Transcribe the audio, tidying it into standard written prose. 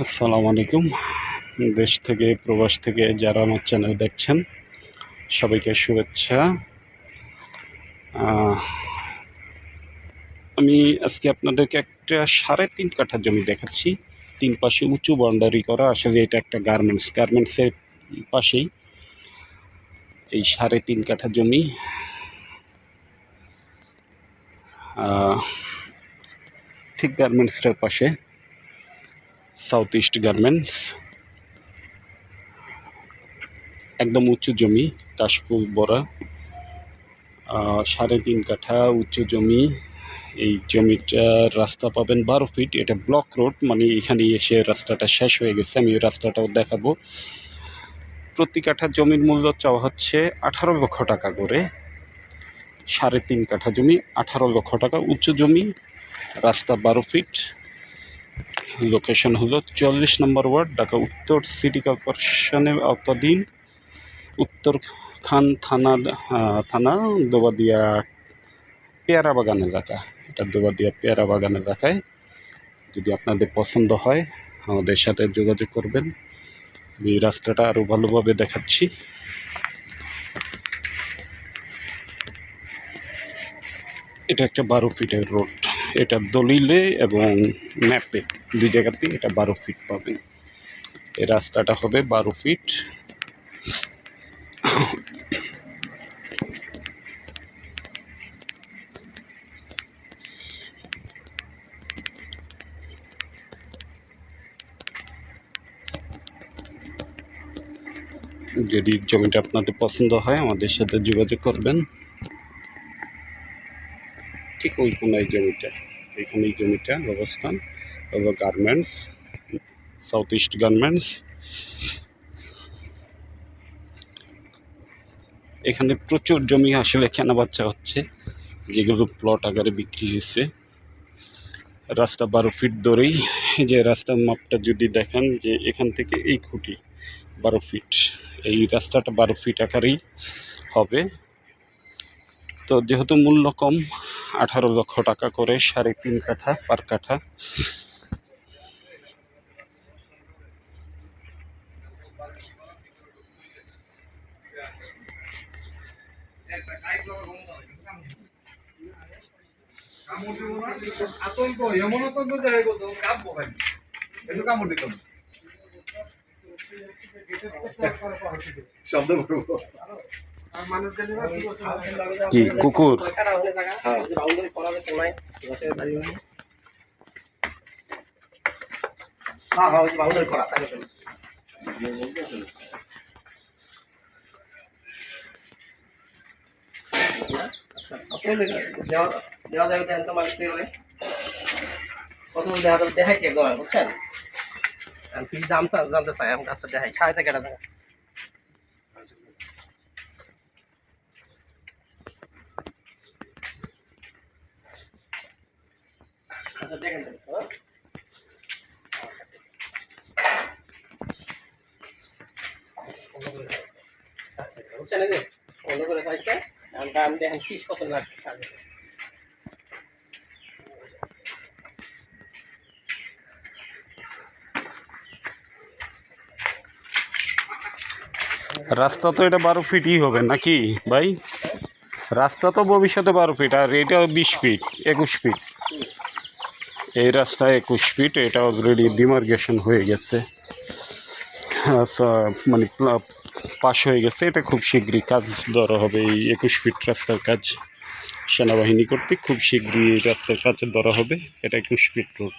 আসসালামু আলাইকুম। দেশ থেকে প্রবাস থেকে যারা আমার চ্যানেল দেখছেন সবাইকে শুভেচ্ছা। আমি আজকে আপনাদেরকে একটা 3.5 কাঠা জমি দেখাচ্ছি। 3 পাশে উঁচু বাউন্ডারি করা। আসলে এটা একটা গার্মেন্টসের পাশেই এই 3.5 কাঠা জমি। ঠিক গার্মেন্টসটার পাশে সাউথ ইস্ট গার্মেন্টস। একদম উঁচু জমি, কাশফুল ভরা। 3.5 কাঠা উঁচু জমি। এই জমিটার রাস্তা পাবেন 12 ফিট। এটা ব্লক রোড, মানে এখানে এসে রাস্তাটা শেষ হয়ে গেছে। আমি ওই রাস্তাটাও দেখাবো। প্রতি কাঠা জমির মূল্য চাওয়া হচ্ছে 18 লক্ষ টাকা করে। 3.5 কাঠা জমি 18 লক্ষ টাকা। উঁচু জমি, রাস্তা 12 ফিট। লোকেশন হলো 44 নম্বর ওয়ার্ড, ঢাকা উত্তর সিটি কর্পোরেশনের আওতাধীন উত্তর খান থানা দোবাদিয়া পেয়ারা বাগান এলাকা। এটা দোবাদিয়া পেয়ারা বাগান এলাকায়। যদি আপনাদের পছন্দ হয় আমাদের সাথে যোগাযোগ করবেন। এই রাস্তাটা আরও ভালোভাবে দেখাচ্ছি। এটা একটা 12 ফিটের রোড। এটা দলিলে এবং ম্যাপে দুই জায়গাতেই এটা 12 ফিট পাবেন। এই রাস্তাটা হবে 12 ফিট। যদি জমিটা আপনাদের পছন্দ হয় আমাদের সাথে যোগাযোগ করবেন। ঠিক ওই কোনায় জমিটা, এখানে এই জমিটা অবস্থান হলো গার্মেন্টস, সাউথ ইস্ট গার্মেন্টস। এখানে প্রচুর জমি আসলে কেনা বাচ্চা হচ্ছে, যেগুলো প্লট আকারে বিক্রি হয়েছে। রাস্তা 12 ফিট ধরেই, এই যে রাস্তার মাপটা যদি দেখেন, যে এখান থেকে এই খুঁটি 12 ফিট, এই রাস্তাটা 12 ফিট আকারেই হবে। তো যেহেতু মূল্য কম, 18 লক্ষ টাকা করে 3.5 কাঠা পার কাঠা। আতঙ্ক এমন আতঙ্ক দেয় বলতো কাঁপবো ভাই একটু কামড় দিতাম শব্দ করবো কি কুকুর? দেওয়া যাবে দেন তো মালিক করে প্রথম দেখাইছি একদম, বুঝছেন? ফিস দাম জানতে চাই, আমি কাজটা দেখাই 3.5 টাকা। আচ্ছা দেখেন বুঝছেন, এই যে অন্য করে চাইছে। আমি দেখেন ফিস কত লাগবে। রাস্তা তো এটা 12 ফিটই হবে নাকি ভাই? রাস্তা তো ভবিষ্যতে 12 ফিট, আর এটা 20 ফিট 21 ফিট। এই রাস্তা 21 ফিট। এটা অলরেডি ডিমার্গেশন হয়ে গেছে, আচ্ছা, মানে পাশ হয়ে গেছে। এটা খুব শীঘ্রই কাজ ধরা হবে। এই 21 ফিট রাস্তার কাজ সেনাবাহিনী কর্তৃক খুব শীঘ্রই এই রাস্তার কাজ ধরা হবে। এটা 21 ফিট রোড।